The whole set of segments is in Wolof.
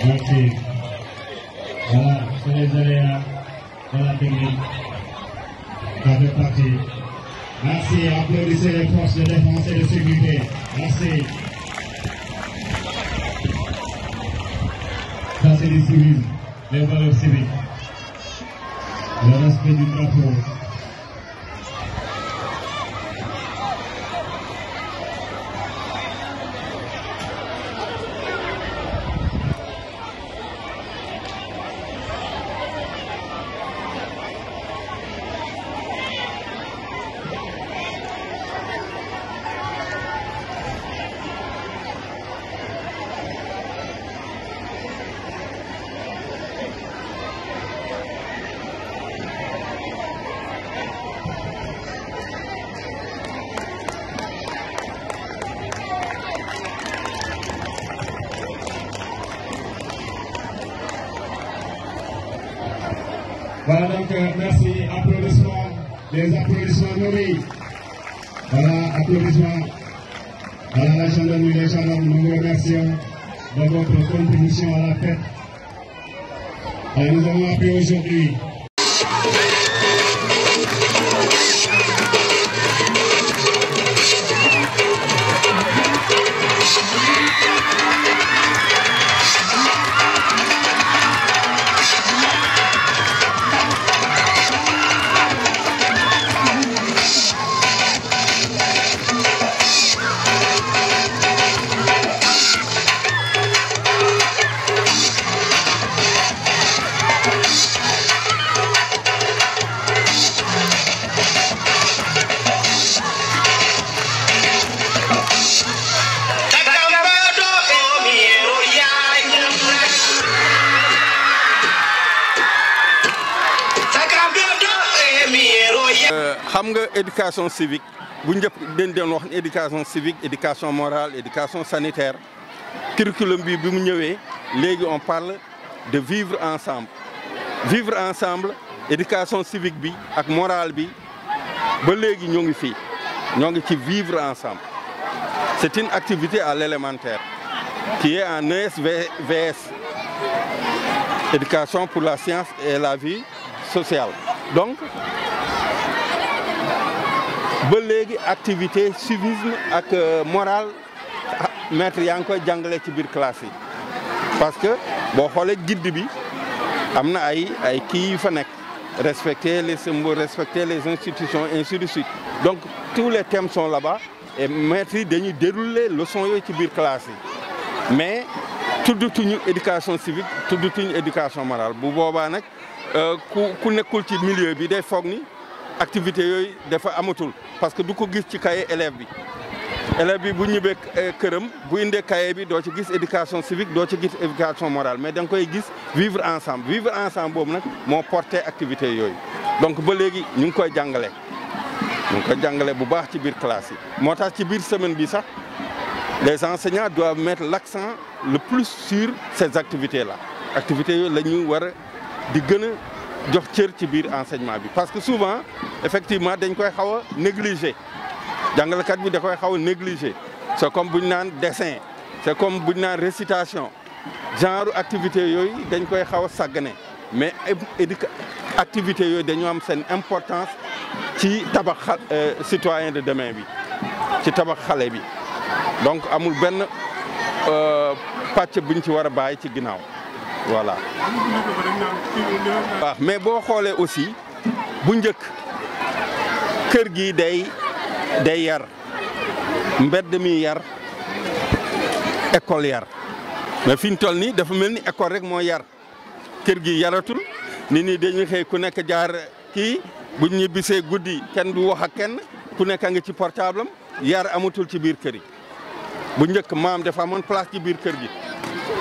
Merci. Voilà, c'est les aléas de la technique. Ça fait partie. Merci, applaudissez les forces de défense et de sécurité. Merci. Ça, c'est du civisme, les valeurs civiques. Le respect du drapeau. Voilà donc, merci, applaudissements, les applaudissements nourris. Voilà, applaudissements à la gendarmerie, les gendarmes, nous vous remercions de votre contribution à la fête. Et nous avons appris aujourd'hui. xam nga éducation civique bu njëkk dañ doon wax éducation civique éducation morale éducation sanitaire curriculum bi mu ñëwee léegi on parle de vivre ensemble éducation civique bi ak morale bi ba léegi ñoo ngi fii ñoo ngi ci vivre ensemble c'est une activité à l'élémentaire qui est en ESVS éducation pour la science et la vie sociale donc ba léegi activité civisme ak morale maître yaa ngi koy jàngale ci biir classe yi parce que boo xoolee guide bi am na ay kii yu fa nekk respecter les symboles respecter les institutions ainsi de suite donc tous les thèmes sont là-bas et maîtres yi dañuy dérouler leçons yooyu ci biir classe yi mais tuddutuñu éducation civique tuddutuñu éducation morale bu boobaa nag ku nekkul ci milieu bi day foog ni activité yooyu dafa amatul parce que du ko gis ci cahier élève bi bu ñibbee këram bu indee cahier bi doo ci gis éducation civique doo ci gis éducation morale mais da nga koy gis vivre ensemble boobu nag moo porté activité yooyu donc ba léegi ñu ngi koy jàngale bu baax ci biir classe yi moo tax ci biir semaine bi sax les enseignants doivent mettre l'accent le plus sur ces activités là activités yooyu la ñu war a di gën a jox cër ci biir enseignement bi parce que souvent effectivement dañ koy xaw a négliger jàngalekat bi da koy xaw a négliger c'est comme bu ñu naan dessin c'est comme bu ñu naan récitation genre activité yooyu dañ koy xaw a sàggane mais activité yooyu dañu am seen importance ci tabax citoyen de demain bi ci tabax xale bi donc amul benn pàcc buñ ci war a bàyyi ci ginnaaw voilà. waaw mais boo xoolee aussi bu njëkk kër gi day yar mbedd mi yar école yar mais fi ñu toll nii dafa mel ni école rek moo yar kër gi yaratul nit ñi dañuy xëy ku nekk jaar kii bu ñu ñibbisee guddi kenn du wax ak kenn ku nekk a ngi ci portable am yar amatul ci biir kër yi bu njëkk maam dafa amoon place ci biir kër gi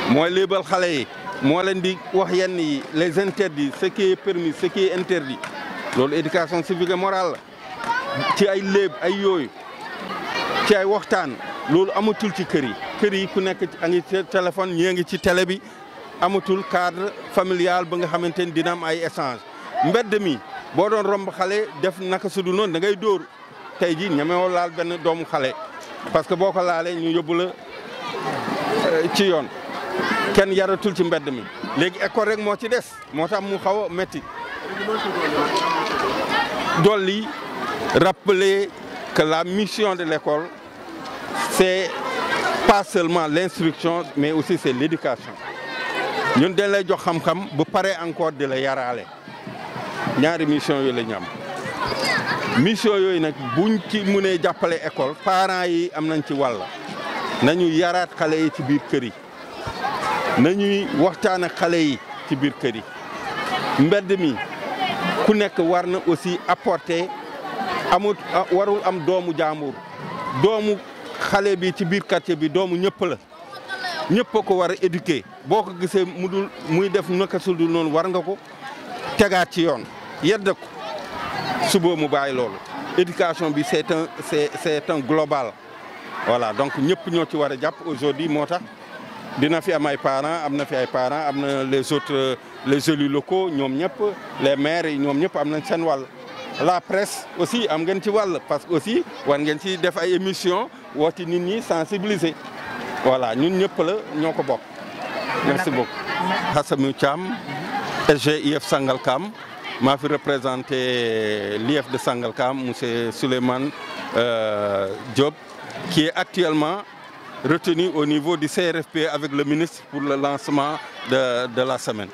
mooy léebal xale yi. moo leen di wax yenn yi les interdits ce qui est permis ce qui est interdit loolu éducation civique et morale la ci ay léeb ay yooyu ci ay waxtaan loolu amatul ci kër yi ku nekk a ngi ci téléphone ñii ngi ci télé bi amatul cadre familial ba nga xamante ni dina am ay échange mbedd mi boo doon romb xale def naka su du noonu da ngay dóor tey jii ñemewoo laal benn doomu xale parce que boo ko laalee ñu yóbbu la ci yoon kenn yaratul ci mbedd mi léegi école rek moo ci des moo tax mu xaw a métti dolli rappeler que la mission de l'école c'est pas seulement l'instruction mais aussi c'est l'éducation ñun dañ lay jox xam-xam bu paree encore di la yaraale ñaari mission yooyu la ñu am mission yooyu nag buñ ci mënee jàppale école parents yi am nañ ci wàll nañu yaraat xale yi ci biir kër yi nañuy waxtaan ak xale yi ci biir kër yi mbedd mi ku nekk war na aussi apporter warul am doomu jaambur doomu xale bi ci biir quartier bi doomu ñëpp la ñëpp a ko war a éduquer boo ko gisee muy def naka sul dul noonu war nga ko tegaat ci yoon yedd ko suba mu bàyyi loolu éducation bi c'est un global voilà donc ñëpp ñoo ci war a jàpp aujourd'hui moo tax dina fi am ay parents am na fi ay parents am na les autres les élus locaux ñoom ñëpp les maires yi ñoom ñëpp am nañ seen wàll la presse aussi am ngeen ci wàll parce que aussi war ngeen ci def ay émissions woo ci nit ñi sensibiliser voilà ñun ñëpp la ñoo ko bokk. merci beaucoup. Hassamou Thiam SGIF Sangalkam maa fi représenté l'IF de Sangalkam monsieur Souleymane Diop qui est actuellement retenu au niveau du CRFP avec le ministre pour le lancement de la semaine.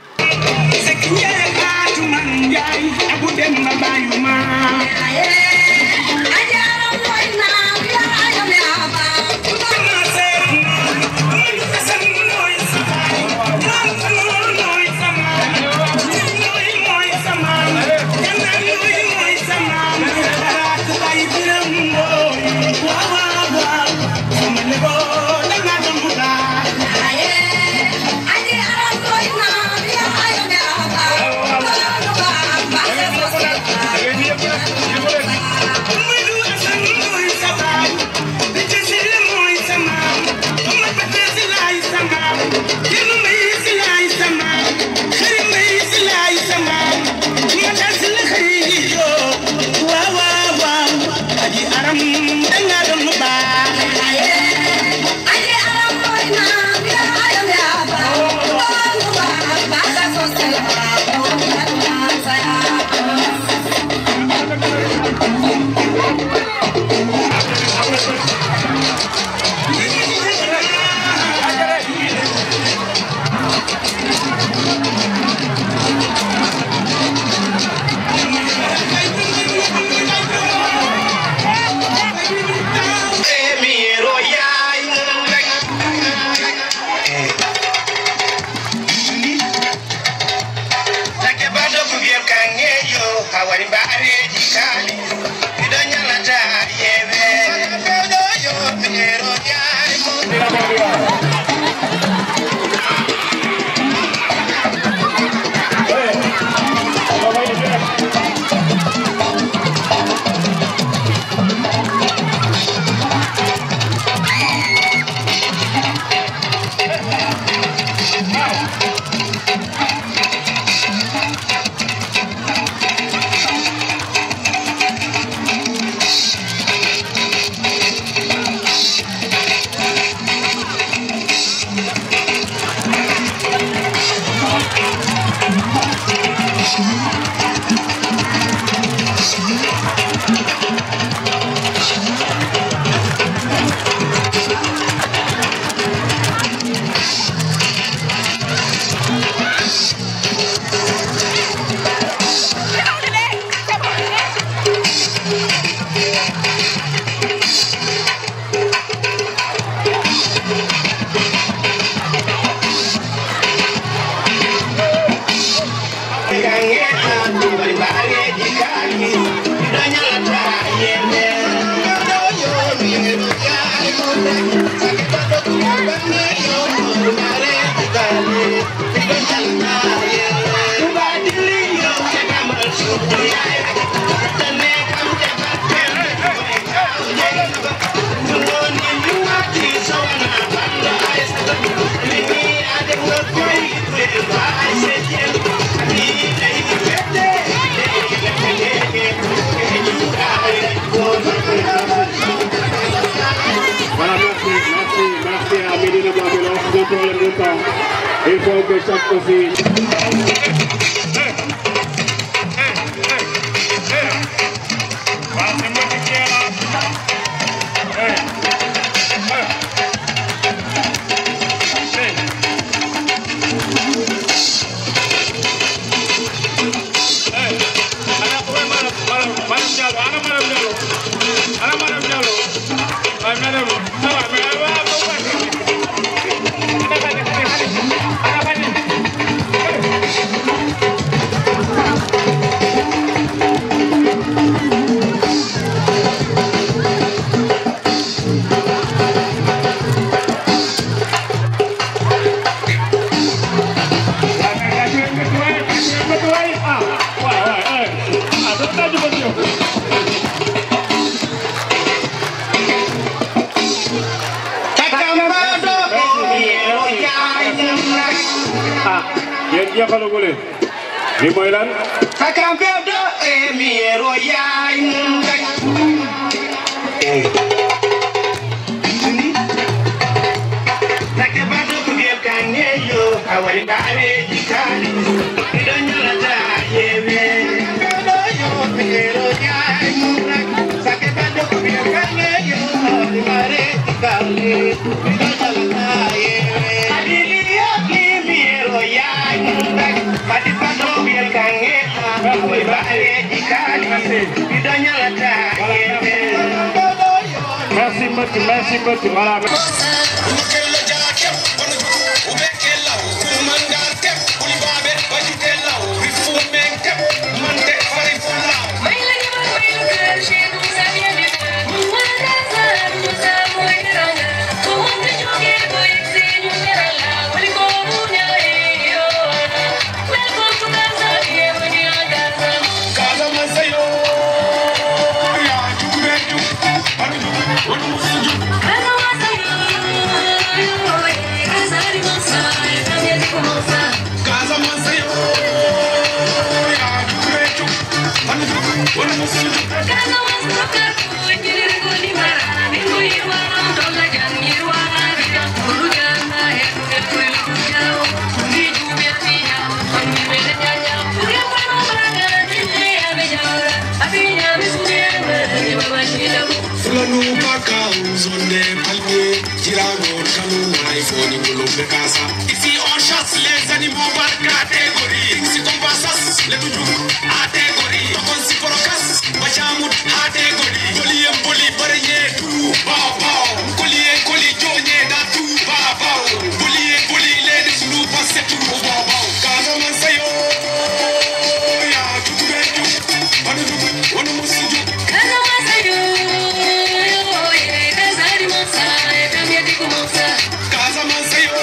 problème de temps. Il faut que chaque aussi... Li mooy lan Sakam do emiero yaay Sake bado kubiel kanyeyo awali ndare jikali Idonyola ta yewe Yo emiero yaay Sake bado kubiel kanyeyo awali ndare jikali Idonyola ta yewe Adili yoki emiero yaay Pati bado kubiel kanyeyo awali ndare jikali Idonyola ta yewe Merci beaucoup, voilà. Ici on chasse les animaux par catégorie. Si on passe les toujous catégorie. On s'y processe, Bachamut catégorie. Collier poli barrière tout bao. Collier jonye da tout bao. Collier les loups passe tout bao. Kazaman sayo ya tout betu. Wanu musuju. Kazaman sayo ya kazari monsa ya kamyati kumonsa. Kazaman sayo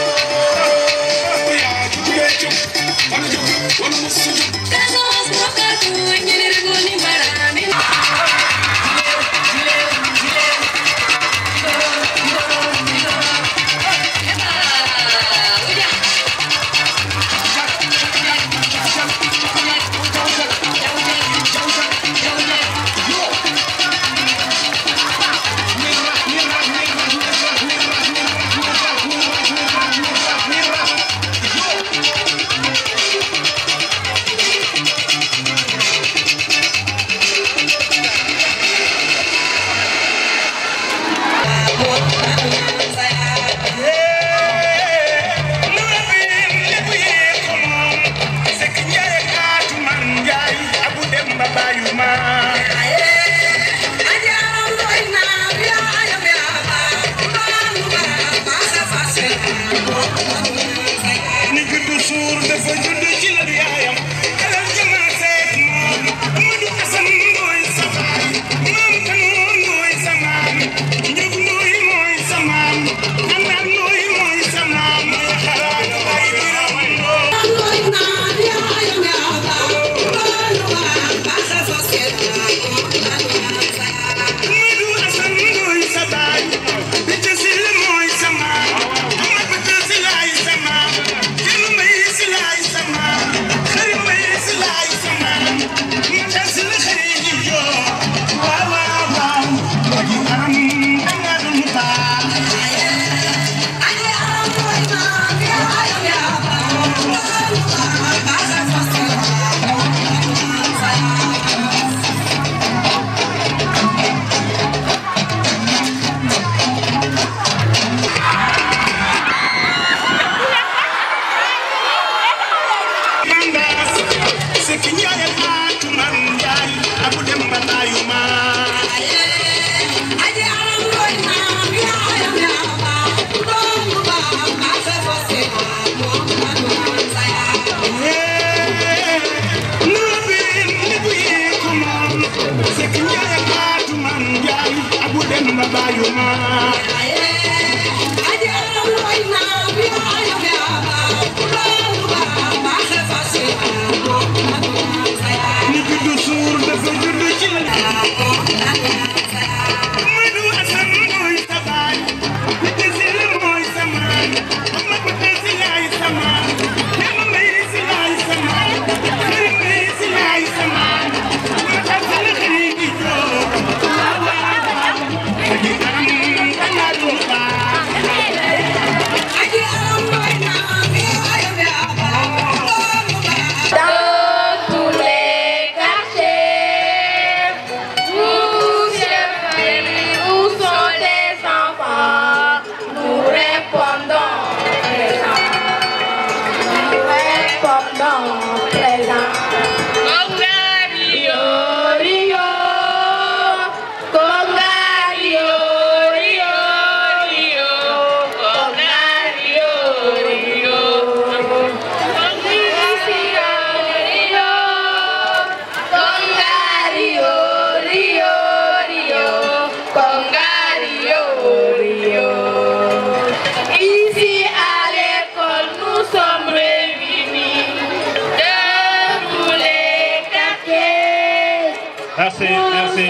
merci, merci.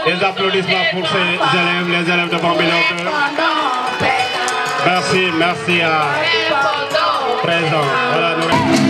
Des applaudissements pour ces élèves, les élèves de Bambilor 2. Merci, merci à présent. Voilà, nous...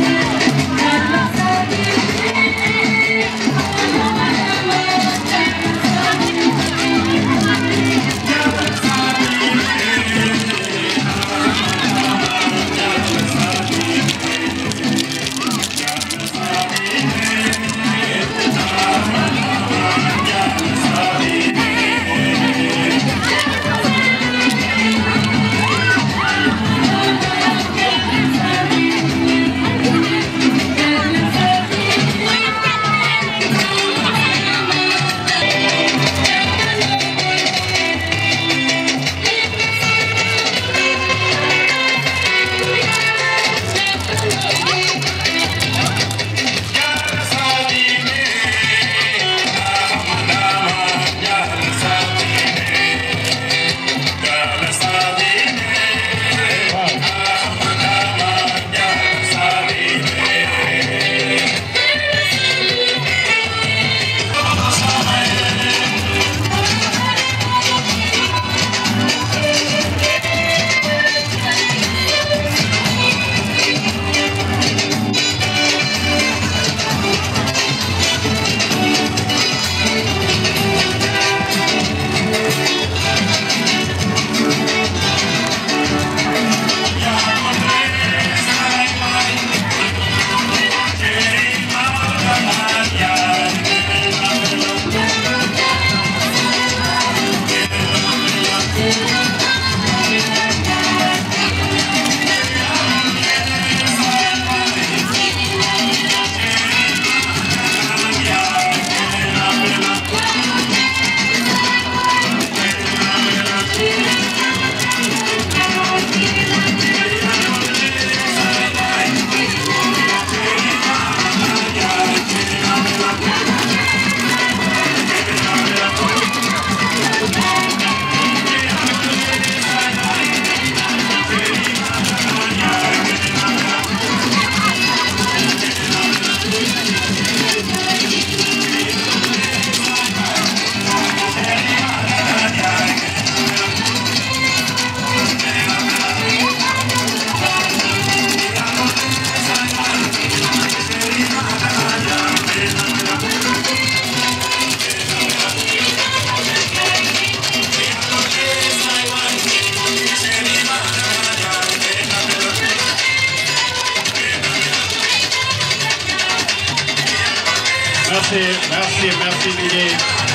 Merci Didier.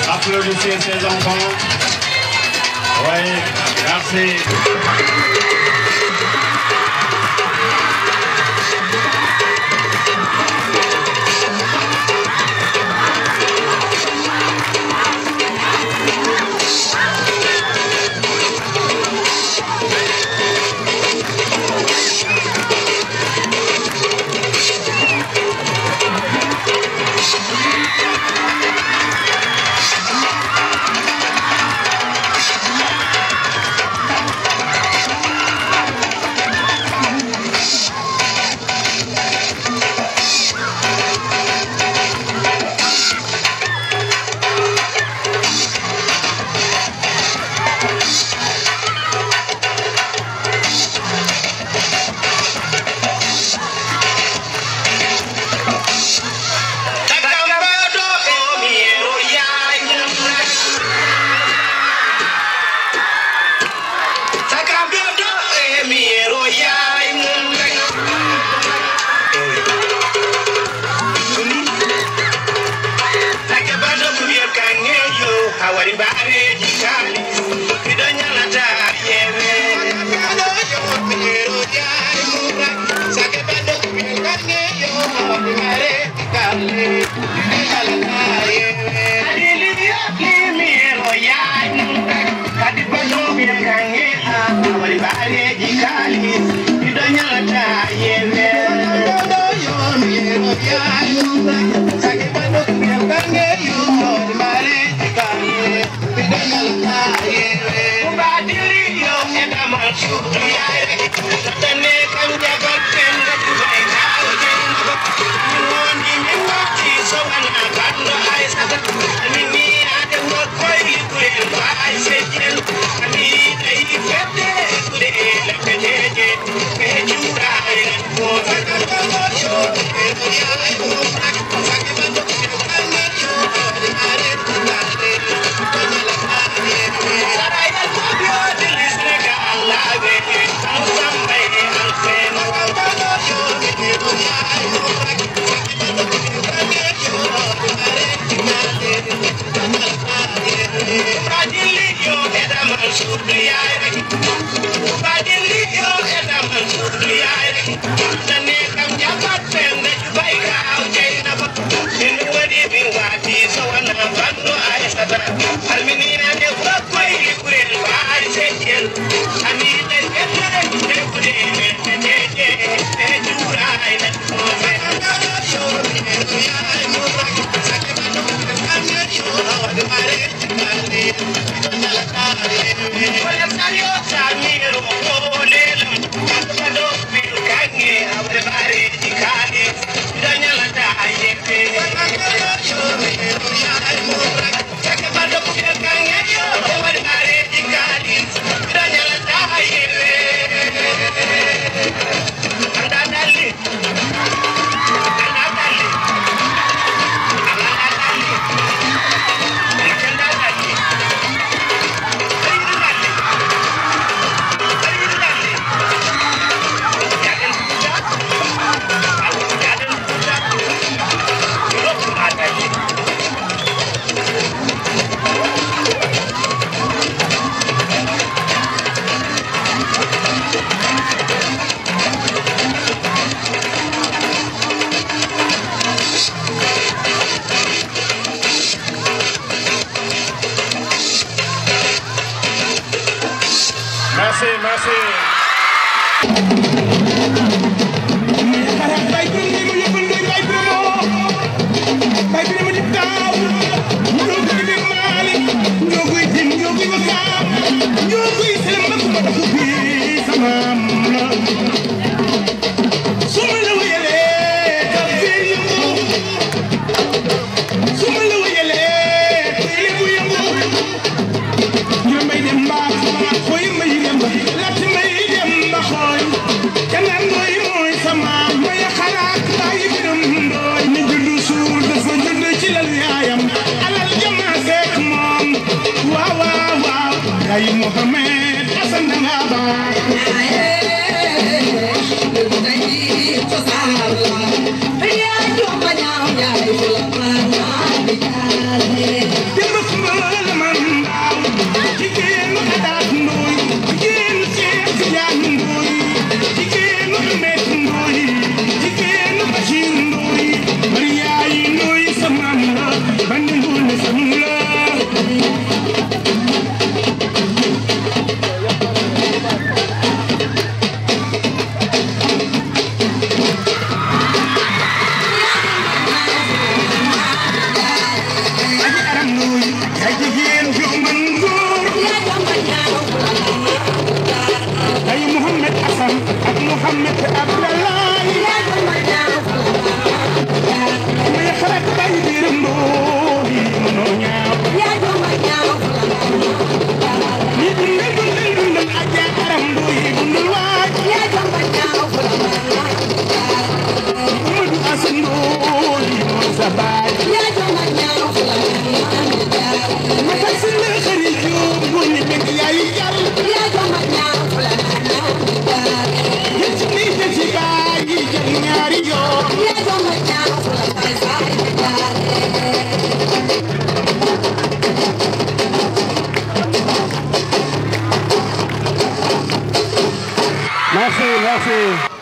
Applaudissez ces enfants. Oui, merci.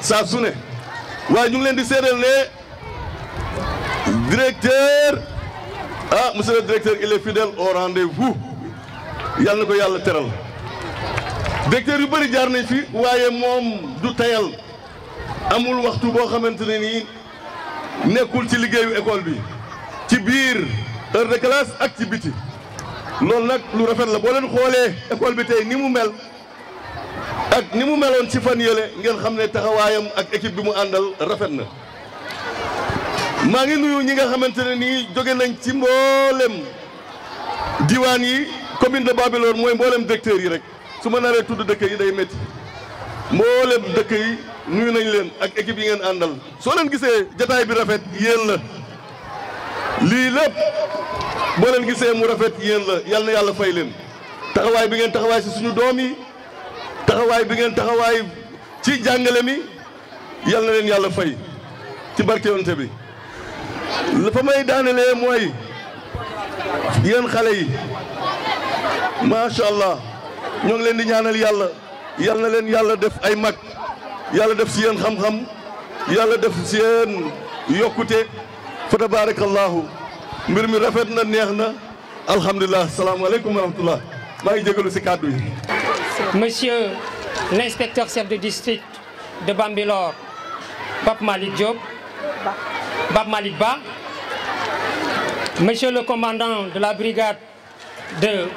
saa su ne waaye ñu ngi leen di seedal ne directeur monsieur le directeur il est fidèle au rendez-vous yal na ko yàlla teral directeur yu bëri jaar nañ fi waaye moom du tayal amul waxtu boo xamante ne nii nekkul ci liggéeyu école bi ci biir heure de classe ak ci biti loolu nag lu rafet la boo leen xoolee école bi tey ni mu mel ak ni mu meloon ci fan yële ngeen xam ne taxawaayam ak équipe bi mu àndal rafet na maa ngi nuyu ñi nga xamante ne nii jóge nañ ci mboolem diwaan yi commune de Bambilor mooy mboolem directeur yi rek su ma naree tudd dëkk yi day métti mboolem dëkk yi nuyu nañ leen ak équipe yi ngeen àndal soo leen gisee jataay bi rafet yéen la lii lépp boo leen gisee mu rafet yéen la yal na yàlla fay leen taxawaay bi ngeen taxawaay si suñu doom yi taxawaay bi ngeen taxawaay ci jàngale mi yal na leen yàlla fay ci barke yonte bi la fa may daanelee mooy yéen xale yi macha allah ñoo ngi leen di ñaanal yàlla yal na leen yàlla def ay mag yàlla def si yéen xam-xam yàlla def si yéen yokkute fa tabarakallahu mbir mi rafet na neex na alhamdulilah salaamaaleykum wa rahmatullah maa ngi jégalu si kàddu yi. Monsieur l'inspecteur chef de district de Bambilor, Pape Malick Diop, Pape Malick Ba, Monsieur le commandant de la brigade de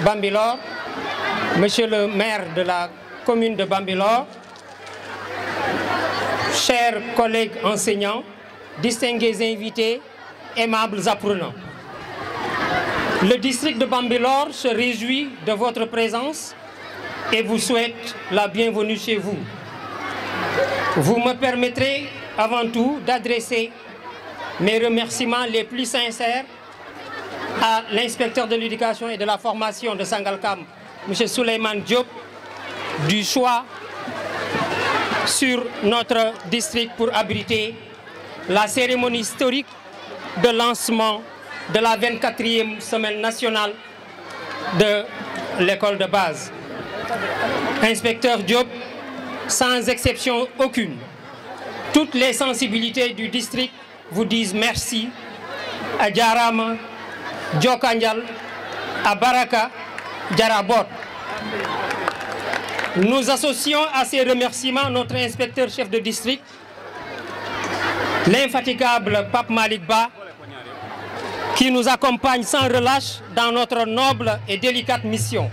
Bambilor, Monsieur le maire de la commune de Bambilor, chers collègues enseignants, distingués invités, aimables apprenants. Le district de Bambilor se réjouit de votre présence et vous souhaite la bienvenue chez vous. Vous me permettrez avant tout d'adresser mes remerciements les plus sincères à l'inspecteur de l'éducation et de la formation de Sangalkam, M. Souleymane Diop, du choix sur notre district pour abriter la cérémonie historique de lancement de la 24e semaine nationale de l'école de base. Inspecteur Diop, sans exception aucune, toutes les sensibilités du district vous disent merci, à Djarama, Djokanjal, à Baraka, Djarabot. Nous associons à ces remerciements notre inspecteur chef de district, l'infatigable Pape Malick Ba, qui nous accompagne sans relâche dans notre noble et délicate mission.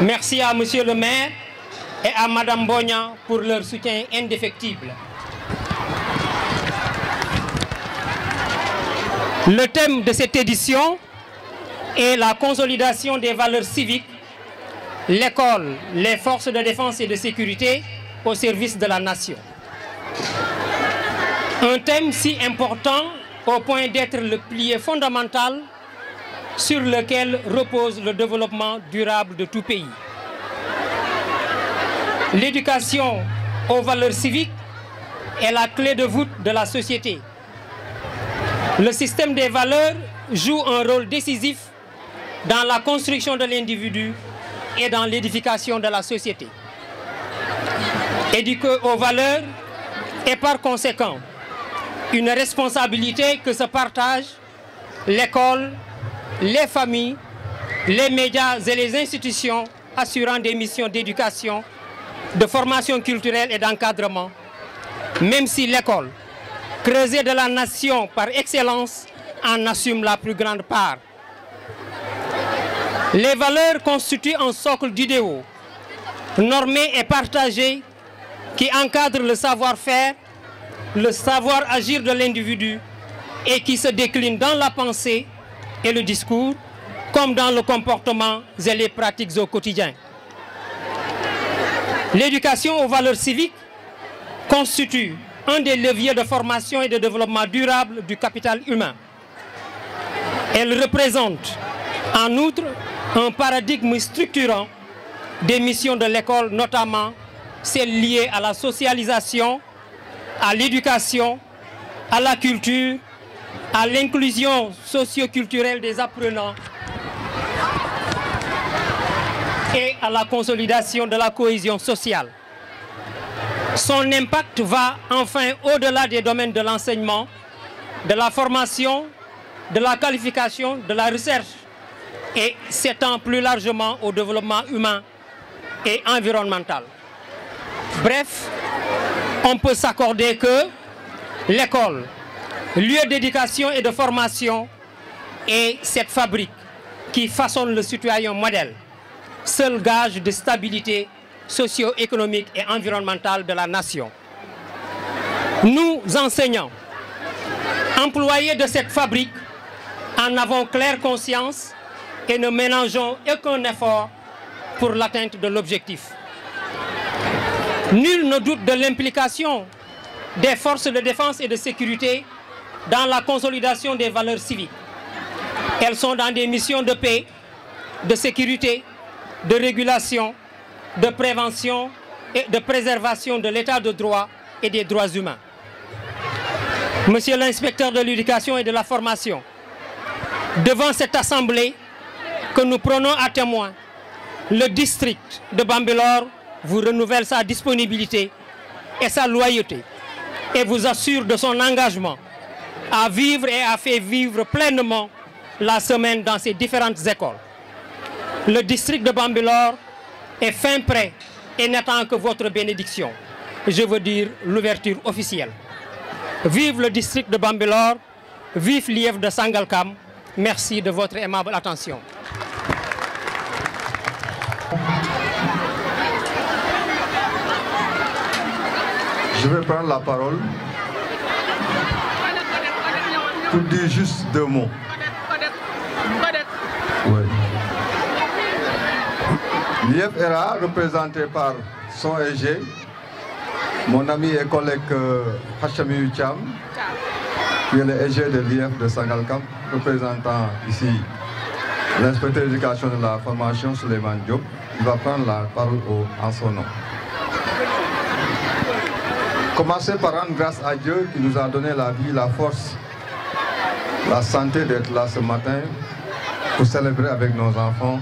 Merci à Monsieur le maire et à Madame Bogna pour leur soutien indéfectible. Le thème de cette édition est la consolidation des valeurs civiques, l'école, les forces de défense et de sécurité au service de la nation. Un thème si important au point d'être le pilier fondamental sur lequel repose le développement durable de tout pays. L'éducation aux valeurs civiques est la clé de voûte de la société. Le système des valeurs joue un rôle décisif dans la construction de l'individu et dans l'édification de la société. Éduquer aux valeurs est par conséquent une responsabilité que se partagent l'école, les familles, les médias et les institutions assurant des missions d'éducation, de formation culturelle et d'encadrement, même si l'école, creuset de la nation par excellence, en assume la plus grande part. Les valeurs constituent un socle d'idéaux, normés et partagés, qui encadrent le savoir-faire, le savoir-agir de l'individu et qui se déclinent dans la pensée et le discours, comme dans le comportement et les pratiques au quotidien. L'éducation aux valeurs civiques constitue un des leviers de formation et de développement durable du capital humain. Elle représente, en outre, un paradigme structurant des missions de l'école, notamment celles liées à la socialisation, à l'éducation, à la culture, à l'inclusion socio-culturelle des apprenants et à la consolidation de la cohésion sociale. Son impact va enfin au-delà des domaines de l'enseignement, de la formation, de la qualification, de la recherche et s'étend plus largement au développement humain et environnemental. Bref, on peut s'accorder que l'école, lieu d'éducation et de formation, est cette fabrique qui façonne le citoyen modèle, seul gage de stabilité socio-économique et environnementale de la nation. Nous, enseignants, employés de cette fabrique, en avons claire conscience et ne ménageons aucun effort pour l'atteinte de l'objectif. Nul ne doute de l'implication des forces de défense et de sécurité dans la consolidation des valeurs civiques. Elles sont dans des missions de paix, de sécurité, de régulation, de prévention et de préservation de l'état de droit et des droits humains. Monsieur l'inspecteur de l'éducation et de la formation, devant cette assemblée que nous prenons à témoin, le district de Bambilor vous renouvelle sa disponibilité et sa loyauté et vous assure de son engagement à vivre et à faire vivre pleinement la semaine dans ses différentes écoles. Le district de Bambilor est fin prêt et n'attend que votre bénédiction. Je veux dire l'ouverture officielle. Vive le district de Bambilor, vive l'IEF de Sangalkam. Merci de votre aimable attention. Je vais prendre la parole pour dire juste deux mots. Oui. L'IEF-RA, représenté par son EG, mon ami et collègue Hachami Ucham, qui est le EG de l'IEF de Sangalkam, représentant ici l'inspecteur d'éducation de la formation, Souleymane Diop, il va prendre la parole en son nom. Commencer par rendre grâce à Dieu qui nous a donné la vie, la force, la santé d'être là ce matin pour célébrer avec nos enfants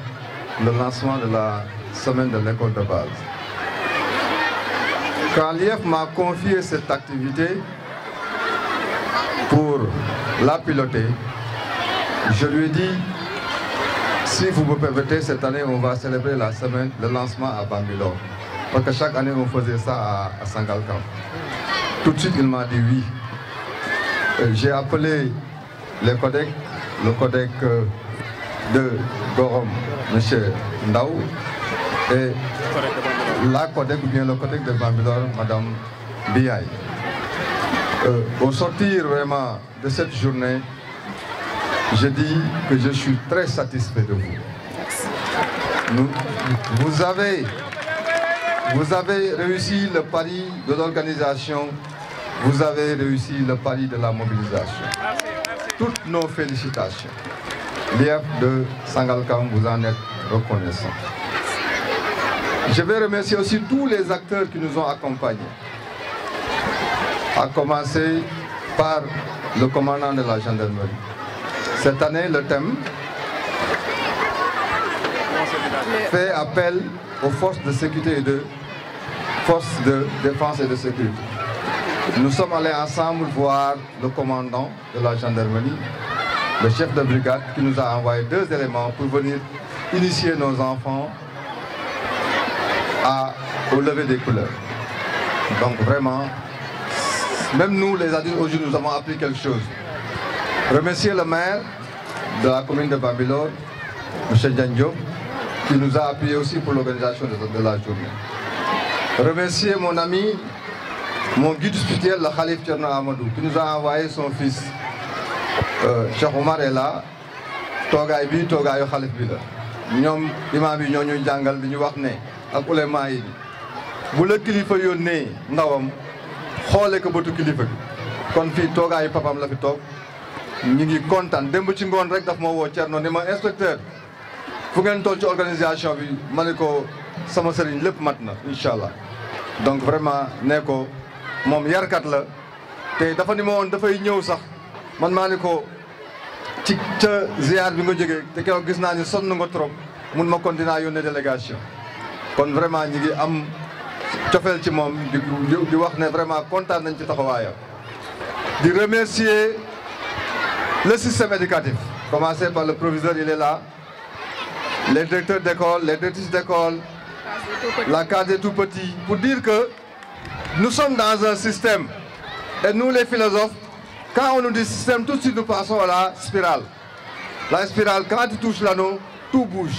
le lancement de la semaine de l'école de base. Quand l'IEF m'a confié cette activité pour la piloter, je lui ai dit, si vous me permettez, cette année, on va célébrer la semaine de lancement à Bambilor. Parce que chaque année, on faisait ça à Sangalkam. Tout de suite, il m'a dit oui. J'ai appelé les codecs, le codec de Gorom, M. Ndaou, et la codec ou bien le codec de Bambilor, Mme Biaï. Au sortir vraiment de cette journée, je dis que je suis très satisfait de vous. Vous avez réussi le pari de l'organisation, vous avez réussi le pari de la mobilisation. Toutes nos félicitations. L'IEF de Sangalkam, vous en êtes reconnaissant. Je vais remercier aussi tous les acteurs qui nous ont accompagnés. À commencer par le commandant de la gendarmerie. Cette année, le thème fait appel aux forces de sécurité et de forces de défense et de sécurité. Nous sommes allés ensemble voir le commandant de la gendarmerie, le chef de brigade, qui nous a envoyé 2 éléments pour venir initier nos enfants au lever des couleurs. Donc vraiment, même nous les adultes aujourd'hui, nous avons appris quelque chose. Remercier le maire de la commune de Bambilor, M. Djanjo, qui nous a appuyés aussi pour l'organisation de la journée. Remercier mon ami, mon guide spirituel, le Khalif Tcherno Amadou, qui nous a envoyé son fils. Cheikh Omar est là, Togaay bi Togaayu Khalif bi la. Ñoom imam yi ñoo ñuy jàngal di ñu wax ne ak ulema yi bu la kilifa yónnee ndawam xoole ko bëtu kilifa gi. Kon fii toogaayu papam la fi toog. Ñu ngi kontaan démb ci ngoon rek daf ma woo Thierno ni ma inspecteur fu ngeen toll ci organisation bi ma ne ko sama sëriñ lépp mat na incha allah. Donc vraiment ne ko moom yarkat la te dafa ni ma woon dafay ñëw sax man maa ni ko ci ca ziar bi nga jógee te keroog gis naa ni sonn nga trop mun ma kon dinaa yónnee délégation. Kon vraiment ñi ngi am cofeel ci moom di wax ne vraiment kontaan nañ ci taxawaayam. Di remercier le système éducatif, commencé par le proviseur, il est là, les directeurs d'école, les directrices d'école, la case des tout-petits, pour dire que nous sommes dans un système, et nous les philosophes, quand on nous dit système, tout de suite nous passons à la spirale. La spirale, quand tu touches l'anneau, tout bouge.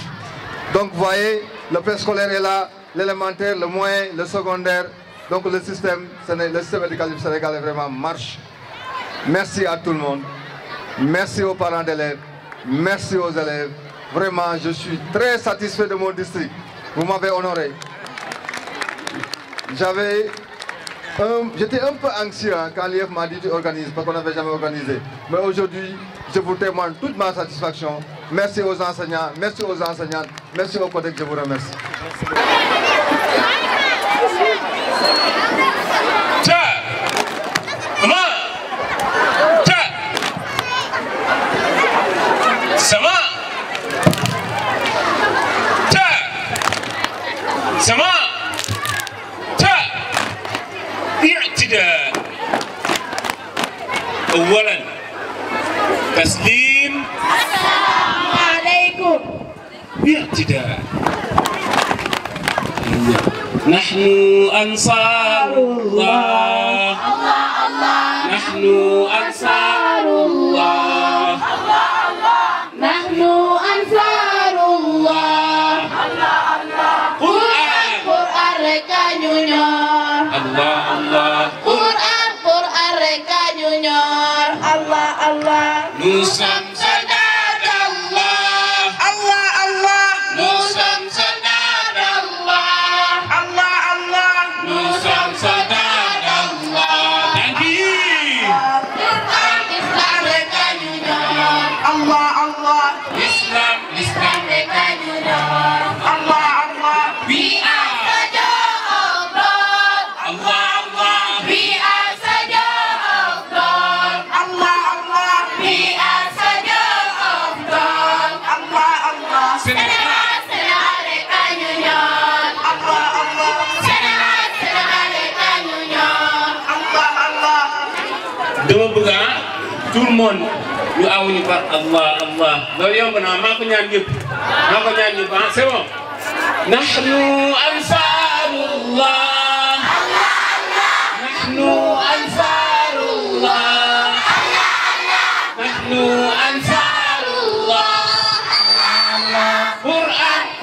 Donc vous voyez, le préscolaire est là, l'élémentaire, le moyen, le secondaire, donc le système éducatif sénégalais vraiment marche. Merci à tout le monde. Merci aux parents d'élèves, merci aux élèves. Vraiment, je suis très satisfait de mon district. Vous m'avez honoré. J'étais un peu anxieux quand l'IEF m'a dit tu organises, parce qu'on n'avait jamais organisé. Mais aujourd'hui, je vous témoigne toute ma satisfaction. Merci aux enseignants, merci aux enseignantes, merci aux collègues, je vous remercie. سماء تاء اعتداء أولا تسليم السلام عليكم باعتداء نحن أنصار الله الله الله نحن أنصار الله الله الله نحن أنصار الله الله الله Quran reka nyunyor Allah Allah Quran reka nyunyor Allah Allah Nusam sadat Allah Allah Allah Nusam sadat Allah Allah Allah Nusam sadat Allah Tangi Islam reka nyunyor Allah Allah Islam reka nyunyor Allah Allah We are dama bëgg tout le monde ñu aw ñu par Allah Allah loolu yomb na maa ko ñaan ñëpp ah c'est bon nahnu ansarullah nahnu ansarullah nahnu ansarullah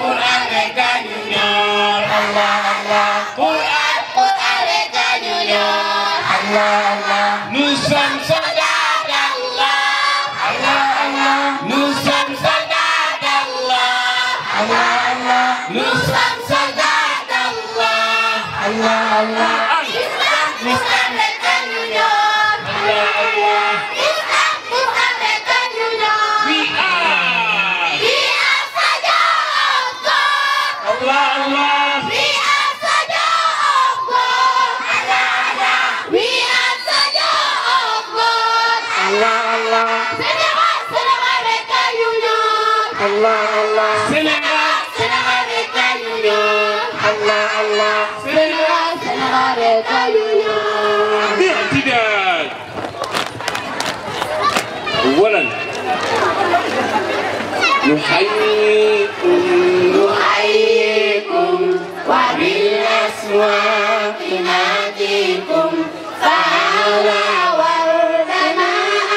Quran rek ñu ñor Allah Allah Quran rek ñu ñor Allah Allah nous sommes soldats d'Allah Allah Allah nous sommes soldats d'Allah Allah Allah nous sommes soldats d'Allah Allah Allah Islam rek ñu ñor Allah Allah Islam Quran rek ñu ñor we are soldiers of God Allah Allah we are soldiers of God Allah Allah we are soldiers of God Allah Allah Sénégal rek ñu ñor Allah Allah Sénégal rek ñu ñor Allah Allah Sénégal rek ñu ñor bi'tidal أولا نحييكم وبالأسواق ناديكم فعلى وردنا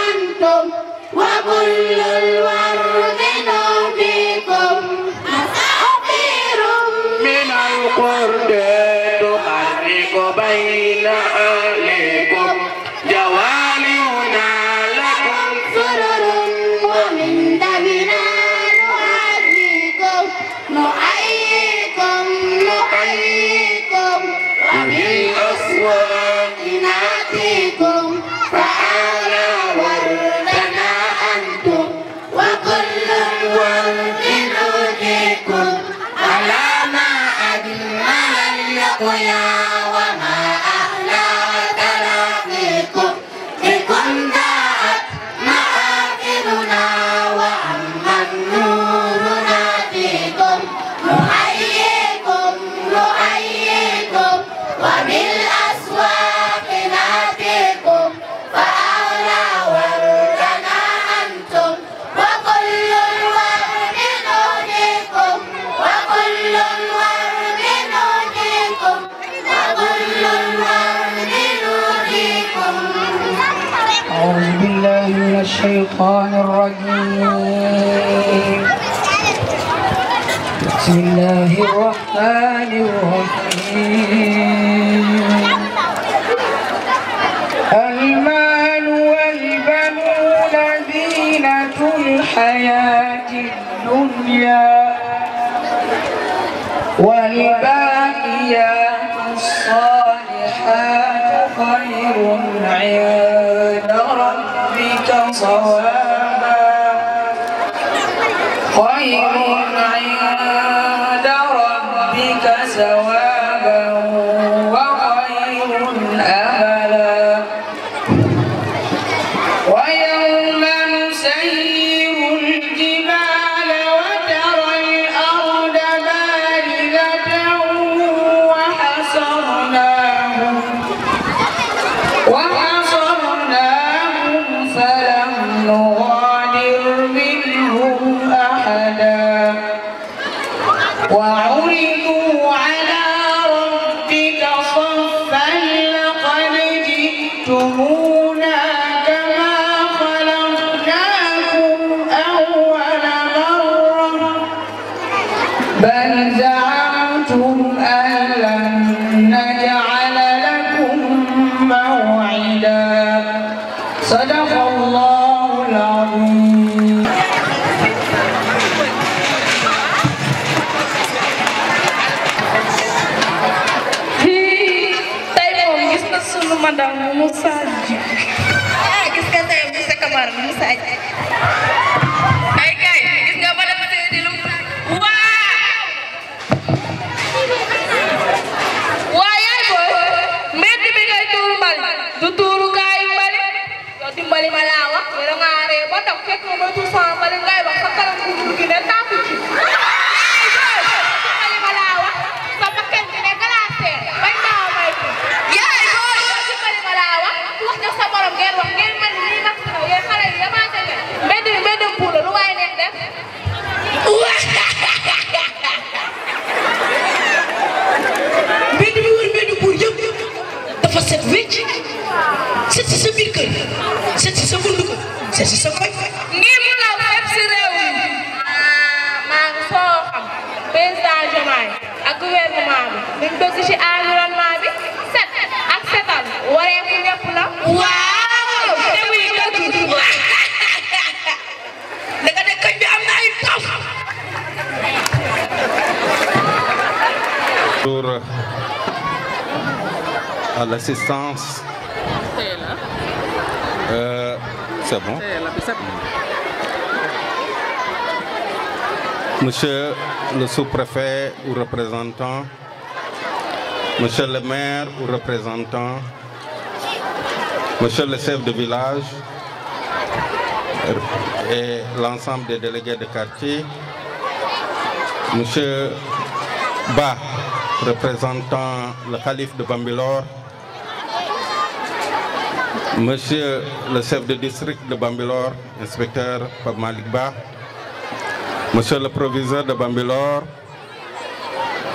أنتم وكل الورد نهديكم مسافر من القرد تحرك بين أهلكم جوالنا لكم سرر ومن دمنا نحييكم وبالأسواق نأتيكم فعلى وردنا أنتم وكل الورد نهديكم على ما أجمل اللقيا وما أحلى تلاقيكم بكم جاءت مآخرنا وأما النور ناتيكم نحييكم وبالأسواق ناتيكم فأولى وردنا أنتم وكل الورد نهديكم وكل الورد نهديكم وكل الورد نهديكم أعوذ بالله من الشيطان الرجيم بسم الله الرحمن الرحيم المال والبنون زينة الحياة الدنيا والباقيات الصالحات خير عند ربك صوابا خير عند ربك ثوابا وخير أملا ويوم نسير الجبال وترى الأرض بارزة وحصرناهم فلم نغادر منهم أحدا وعرضوا على ربك صفا لقد جئتمونا كما خلقناكم أول مرة بل زعمتم أن لن نجعل لكم موعدا صدق الله العظيم Madame Moussa gis nga tey bu sa kamar Moussa ay kay gis nga madame di lu waaye boy mbedd bi ngay tuur mbal du tuuru kaay mbali yow dimbali ma laa wax yow nga re ba tax fekk ma tuur sama mbali ngay wax sa kanam ku gi ne taatu ci dimbali ma laa wax sa bakkan bi ne glacé bañ naa may ko yaay boy dimbali ma laa wax jox sa borom ngeen wax ngeen mel ni mag yéen xale yi yamaate ngeen c'est si sa koñ. ngir mu law fépp si réew mi. maa ngi soo xam président Diomaye ak gouvernement bi luñ bëgg ci environnement bi set ak setal wareefu ñëpp la. waaw te muy dëgg. danga ne koñ bi am na ay taw. Pour à l'assistance. C'est bon. Monsieur le sous-préfet ou représentant, monsieur le maire ou représentant, monsieur le chef de village et l'ensemble des délégués de quartier, monsieur Ba, représentant le calife de Bambilor, monsieur le chef de district de Bambilor, inspecteur Pape Malik Ba, monsieur le proviseur de Bambilor,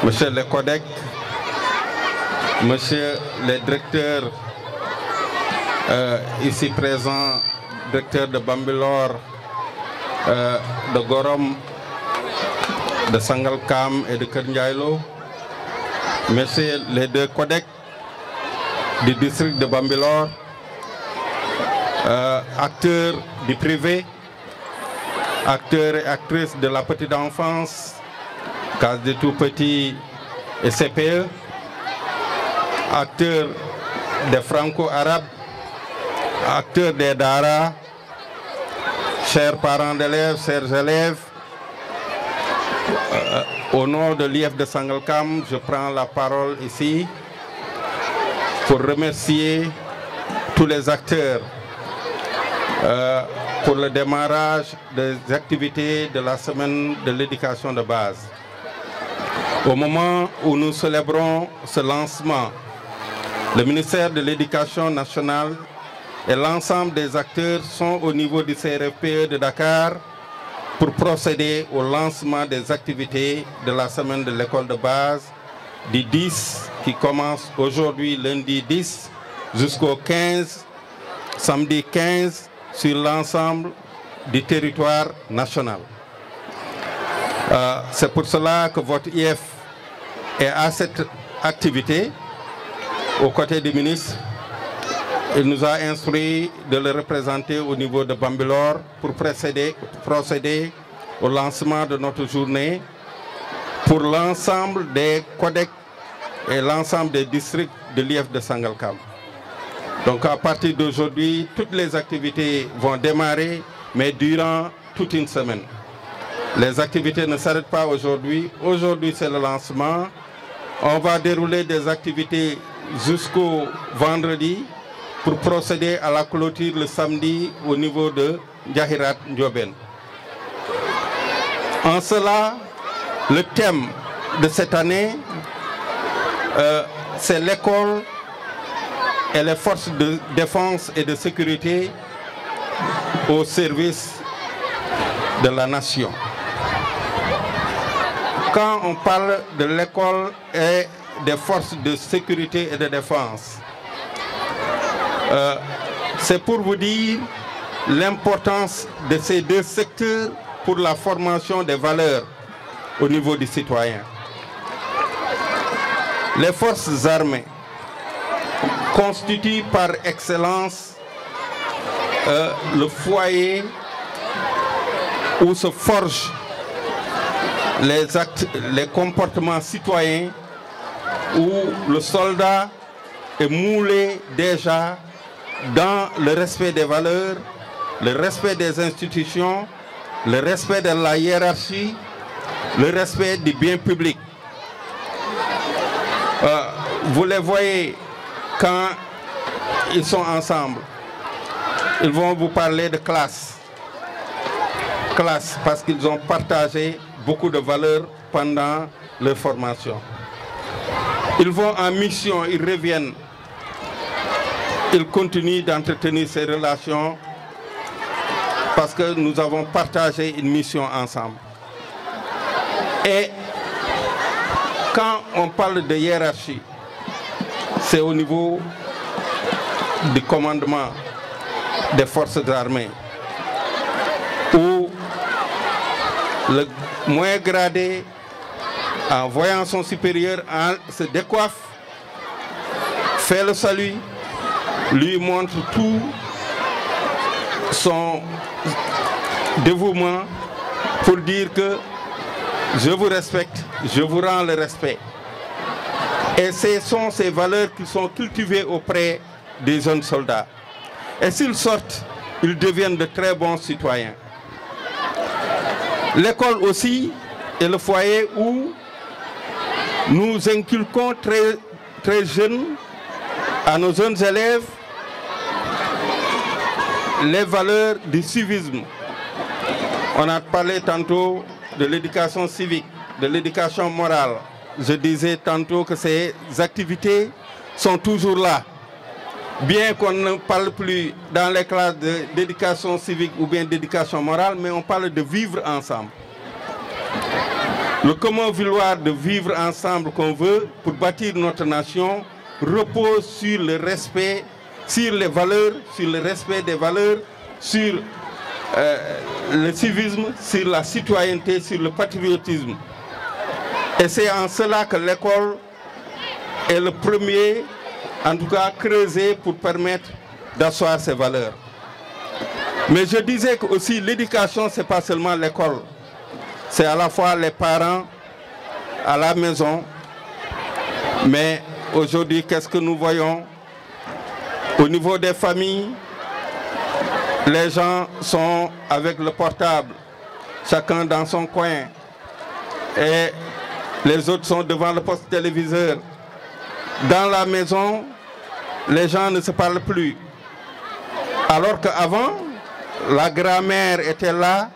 monsieur le codec, monsieur le directeur ici présent, directeur de Bambilor, de Gorom, de Sangalkam et de Kernjaïlo, monsieur les deux codecs du district de Bambilor, acteurs du privé, acteurs et actrices de la petite enfance, case des tout petits et CPE, acteurs des franco-arabes, acteurs des Dara, chers parents d'élèves, chers élèves, au nom de l'IF de Sangalkam, je prends la parole ici pour remercier tous les acteurs pour le démarrage des activités de la semaine de l'éducation de base. Au moment où nous célébrons ce lancement, le ministère de l'Éducation nationale et l'ensemble des acteurs sont au niveau du CRFPE de Dakar pour procéder au lancement des activités de la semaine de l'école de base du 10 qui commence aujourd'hui lundi 10 jusqu'au 15, samedi 15 sur l'ensemble du territoire national. C'est pour cela que votre IF est à cette activité aux côtés du ministre. Il nous a instruit de le représenter au niveau de Bambilor pour procéder au lancement de notre journée pour l'ensemble des codecs et l'ensemble des districts de l'IF de Sangalkam. Donc à partir d'aujourd'hui, toutes les activités vont démarrer, mais durant toute une semaine. Les activités ne s'arrêtent pas aujourd'hui. Aujourd'hui, c'est le lancement. On va dérouler des activités jusqu'au vendredi pour procéder à la clôture le samedi au niveau de Djahirat Ndioben. En cela, le thème de cette année, c'est l'école et les forces de défense et de sécurité au service de la nation. Quand on parle de l'école et des forces de sécurité et de défense, c'est pour vous dire l'importance de ces deux secteurs pour la formation des valeurs au niveau du citoyen. Les forces armées constituent par excellence le foyer où se forgent les comportements citoyens, où le soldat est moulé déjà dans le respect des valeurs, le respect des institutions, le respect de la hiérarchie, le respect du bien public. Vous les voyez quand ils sont ensemble. Ils vont vous parler de classe. Classe parce qu'ils ont partagé beaucoup de valeurs pendant leur formation. Ils vont en mission, ils reviennent. Ils continuent d'entretenir ces relations parce que nous avons partagé une mission ensemble. Et quand on parle de hiérarchie, c'est au niveau du commandement des forces armées. où le moins gradé, en voyant son supérieur, se décoiffe, fait le salut, lui montre tout son dévouement pour dire que je vous respecte, je vous rends le respect. Et ce sont ces valeurs qui sont cultivées auprès des jeunes soldats. Et s'ils sortent, ils deviennent de très bons citoyens. L'école aussi est le foyer où nous inculquons très jeunes à nos jeunes élèves les valeurs du civisme. On a parlé tantôt de l'éducation civique, de l'éducation morale. Je disais tantôt que ces activités sont toujours là. Bien qu'on ne parle plus dans les classes d'éducation civique ou bien d'éducation morale, mais on parle de vivre ensemble. Le commun vouloir de vivre ensemble qu'on veut pour bâtir notre nation repose sur le respect, sur les valeurs, sur le respect des valeurs, sur le civisme, sur la citoyenneté, sur le patriotisme. Et c'est en cela que l'école est le premier, en tout cas creusé pour permettre d'asseoir ces valeurs. Mais je disais que aussi l'éducation, ce n'est pas seulement l'école. C'est à la fois les parents à la maison. Mais aujourd'hui, qu'est-ce que nous voyons? Au niveau des familles, les gens sont avec le portable, chacun dans son coin. Et les autres sont devant le poste téléviseur. Dans la maison, les gens ne se parlent plus. Alors qu'avant, la grand-mère était là,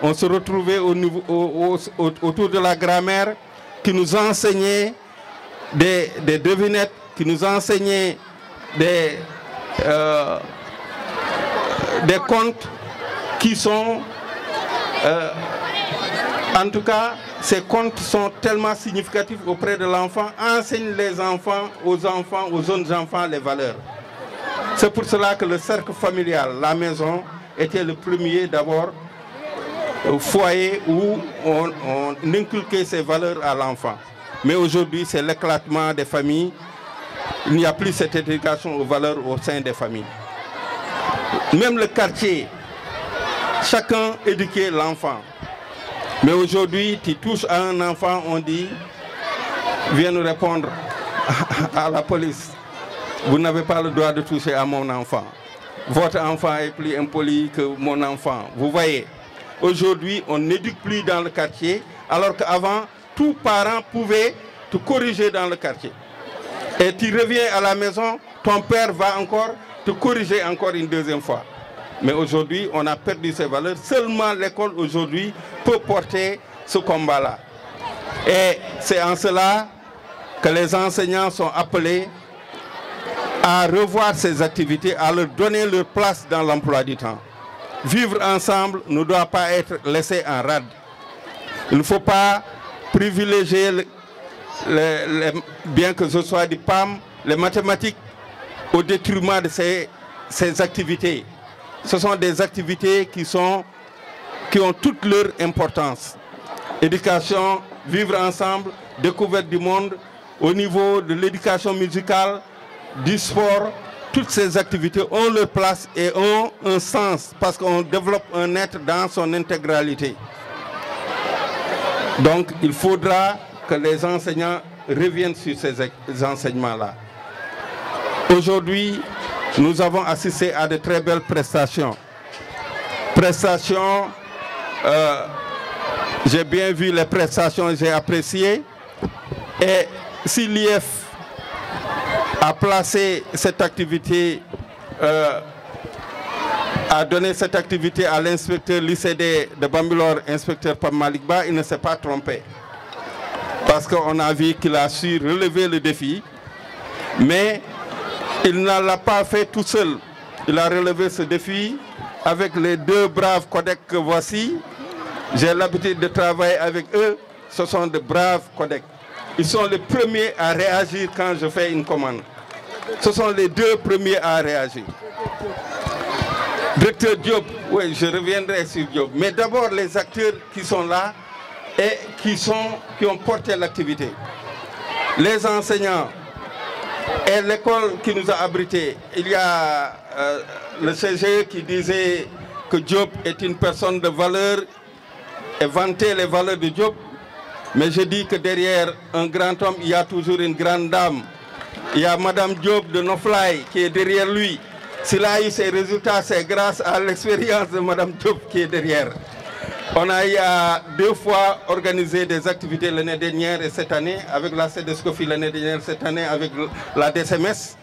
on se retrouvait autour de la grand-mère qui nous enseignait des devinettes, qui nous enseignait des contes qui sont, en tout cas, ces contes sont tellement significatifs auprès de l'enfant, enseignent les enfants, aux jeunes enfants, les valeurs. C'est pour cela que le cercle familial, la maison, était le premier d'abord au foyer où on inculquait ces valeurs à l'enfant. Mais aujourd'hui, c'est l'éclatement des familles. Il n'y a plus cette éducation aux valeurs au sein des familles. Même le quartier, chacun éduquait l'enfant. Mais aujourd'hui, tu touches à un enfant, on dit, viens nous répondre à la police. Vous n'avez pas le droit de toucher à mon enfant. Votre enfant est plus impoli que mon enfant. Vous voyez, aujourd'hui, on n'éduque plus dans le quartier, alors qu'avant, tout parent pouvait te corriger dans le quartier. Et tu reviens à la maison, ton père va encore te corriger encore une deuxième fois. Mais aujourd'hui, on a perdu ces valeurs. Seulement l'école aujourd'hui peut porter ce combat-là. Et c'est en cela que les enseignants sont appelés à revoir ces activités, à leur donner leur place dans l'emploi du temps. Vivre ensemble ne doit pas être laissé en rade. Il ne faut pas privilégier, bien que ce soit du PAM, les mathématiques au détriment de ces activités. Ce sont des activités qui ont toute leur importance. Éducation, vivre ensemble, découverte du monde, au niveau de l'éducation musicale, du sport, toutes ces activités ont leur place et ont un sens parce qu'on développe un être dans son intégralité. Donc il faudra que les enseignants reviennent sur ces enseignements-là. Aujourd'hui, nous avons assisté à de très belles prestations. J'ai bien vu les prestations, j'ai apprécié. Et si l'IF a placé cette activité, a donné cette activité à l'inspecteur l'ICD de Bambilor, inspecteur Pam Malik Ba, il ne s'est pas trompé. Parce qu'on a vu qu'il a su relever le défi, mais il ne l'a pas fait tout seul. Il a relevé ce défi avec les deux braves codecs que voici. J'ai l'habitude de travailler avec eux. Ce sont de braves codecs. Ils sont les premiers à réagir quand je fais une commande. Ce sont les deux premiers à réagir. Directeur Diop, oui, je reviendrai sur Diop. Mais d'abord, les acteurs qui sont là et qui ont porté l'activité. Les enseignants et l'école qui nous a abrités. Il y a le CGE qui disait que Diop est une personne de valeur et vantait les valeurs de Diop. Mais je dis que derrière un grand homme, il y a toujours une grande dame. Il y a Madame Diop de Nofly qui est derrière lui. S'il a eu ces résultats, c'est grâce à l'expérience de Madame Diop qui est derrière. On a eu 2 fois organisé des activités l'année dernière et cette année, avec la CEDESCOFI l'année dernière, cette année avec la DSMS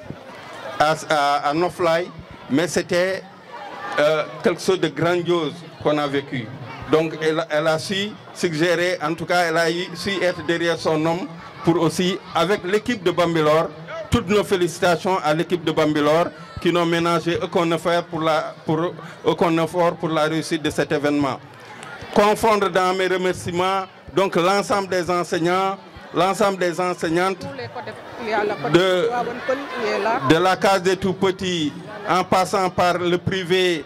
à Nofly. Mais c'était quelque chose de grandiose qu'on a vécu. Donc elle a su suggérer, en tout cas elle a su être derrière son homme pour aussi, avec l'équipe de Bambilor, toutes nos félicitations à l'équipe de Bambilor qui n'ont ménagé aucun effort pour la réussite de cet événement. Confondre dans mes remerciements donc l'ensemble des enseignants, l'ensemble des enseignantes de la case des tout-petits en passant par le privé,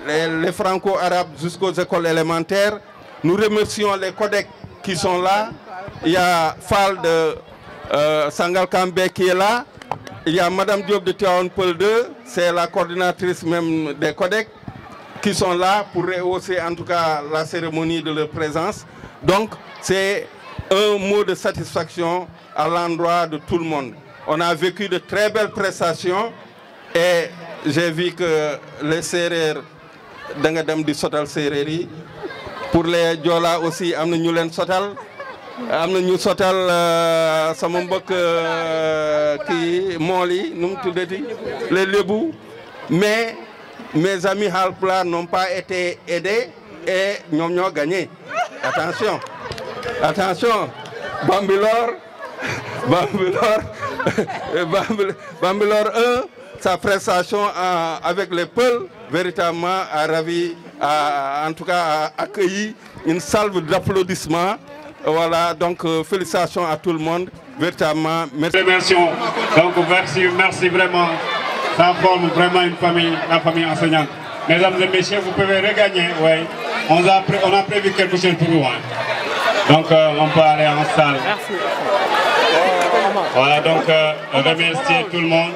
les franco-arabes jusqu'aux écoles élémentaires. Nous remercions les codecs qui sont là. Il y a Fall de Sangalkam qui est là. Il y a Madame Diop de Tivaouane Peulh 2, c'est la coordinatrice même des codecs, qui sont là pour rehausser en tout cas la cérémonie de leur présence. Donc c'est un mot de satisfaction à l'endroit de tout le monde. On a vécu de très belles prestations et j'ai vu que les Sérères d'Angadam du Sotal Séreri, pour les Diola aussi, amna ñu len sotal, amna ñu sotal sama mbokk ki Moli, num tudeti, les Lebou, mais mes amis Halpla n'ont pas été aidés et ñom ñoo gagné. Attention. Attention. Bambilor 1, sa prestation avec les Peuls, véritablement a ravi, en tout cas a accueilli une salve d'applaudissements. Voilà, donc félicitations à tout le monde, véritablement. Merci. Donc merci vraiment. Ça forme vraiment une famille, la famille enseignante. Mesdames et messieurs, vous pouvez regagner, oui. On a prévu quelque chose pour vous. Hein. Donc on peut aller en salle. Merci. Voilà, donc remercier tout le monde.